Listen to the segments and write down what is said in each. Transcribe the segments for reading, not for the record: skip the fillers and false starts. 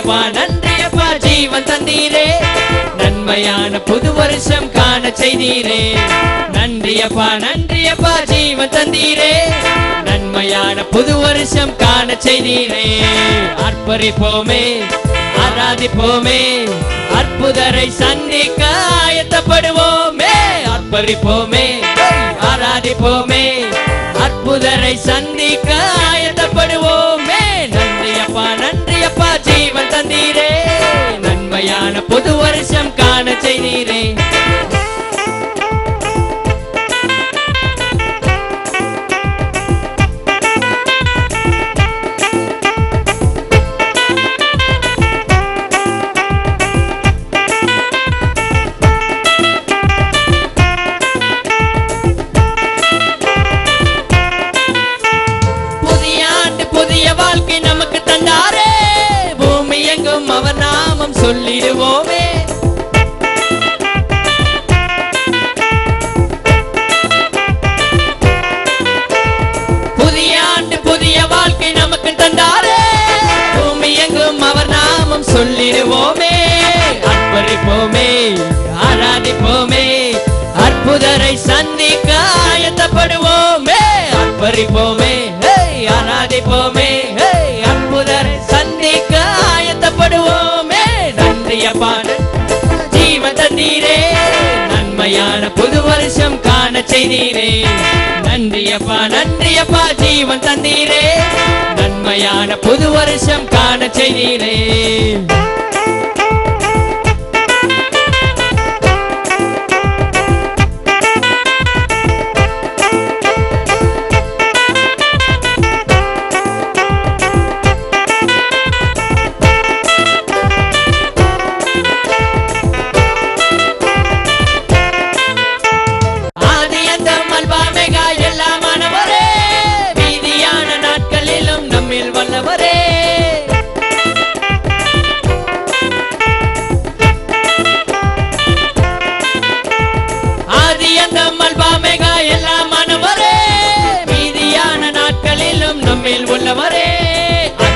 நன்றியப்பா நன்றியப்பா ஜீவன் தந்தீரே நன்மையான புது வருஷம் காண செய்தீரே நன்றியப்பா நன்றியப்பா ஜீவன் தந்தீரே நன்மையான புது வருஷம் காண செய்தீரே அர்ப்பரிப்போமே ஆராதிப்போமே அற்புதரை சந்திக்க ஆயத்தப்படுவோமே அர்ப்பரிப்போமே ஆராதிப்போமே அற்புதரை சந்திக்க ஆயத்தப்படுவோமே நன்றியப்பா ஜீவன் தந்தீரே நன்மையான புது வருஷம் காண செய்தீரே அவர் நாமம் சொல்லிடுவோமே புதிய ஆண்டு புதிய வாழ்க்கை நமக்கு தந்தாரே பூமி எங்கும் அவர் நாமம் சொல்லிடுவோமே அர்ப்பரிப்போமே ஆராதிப்போமே அற்புதரை சந்திக்க ஆயத்தப்படுவோமே அர்ப்பரிப்போமே ஆராதிப்போமே அற்புதரை சந்திக்க ஆயத்தப்படுவோமே நன்றியப்பா ஜீவன் தந்தீரே நன்மையான புது வருஷம் காண செய்தீரே நன்றியப்பா ஜீவன் தந்தீரே நன்மையான புது வருஷம் காண செய்தீரே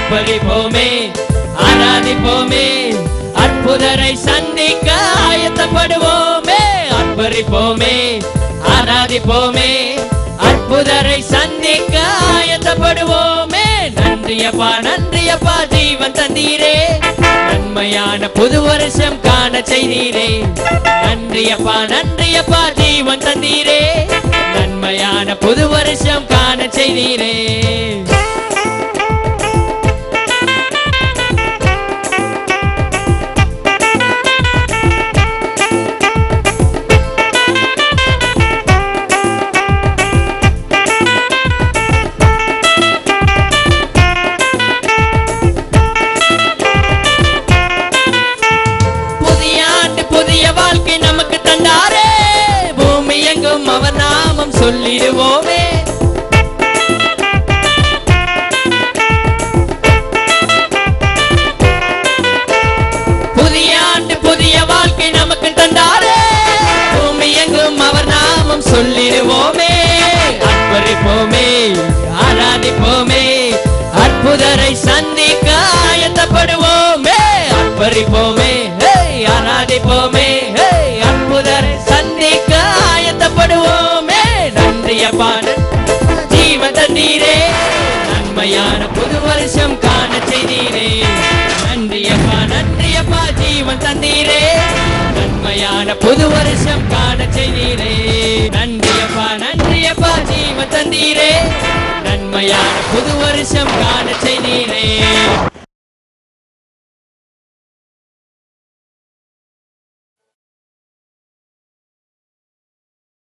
அர்ப்பரிப்போமே ஆராதிப்போமே அற்புதரை சந்திக்க ஆயத்தப்படுவோமே அர்ப்பரிப்போமே ஆராதிப்போமே அற்புதரை சந்திக்க ஆயத்தப்படுவோமே நன்றியப்பா ஜீவன் தந்தீரே நன்மையான புது வருஷம் காண செய்தீரே நன்றியப்பா ஜீவன் தந்தீரே நன்மையான புது வருஷம் காண செய்தீரே அவர் நாமம் சொல்லிடுவோமே புதிய ஆண்டு புதிய வாழ்க்கை நமக்கு தந்தாரே பூமி எங்கும் அவர் நாமம் சொல்லிடுவோமே அர்ப்பரிப்போமே ஆராதிப்போமே அற்புதரை சந்திக்க ஆயத்தப்படுவோமே அர்ப்பரிப்போமே ஆராதிப்போமே அற்புதரை சந்திக்க ஆயத்தப்படுவோமே நன்றியப்பா ஜீவன் தந்தீரே நன்மையான புது வருஷம் காண செய்தீரே நன்றியப்பா ஜீவன் தந்தீரே நன்மையான புது வருஷம் காண செய்தீரே நன்றியப்பா ஜீவன் தந்தீரே நன்மையான புது வருஷம் காண செய்தீரே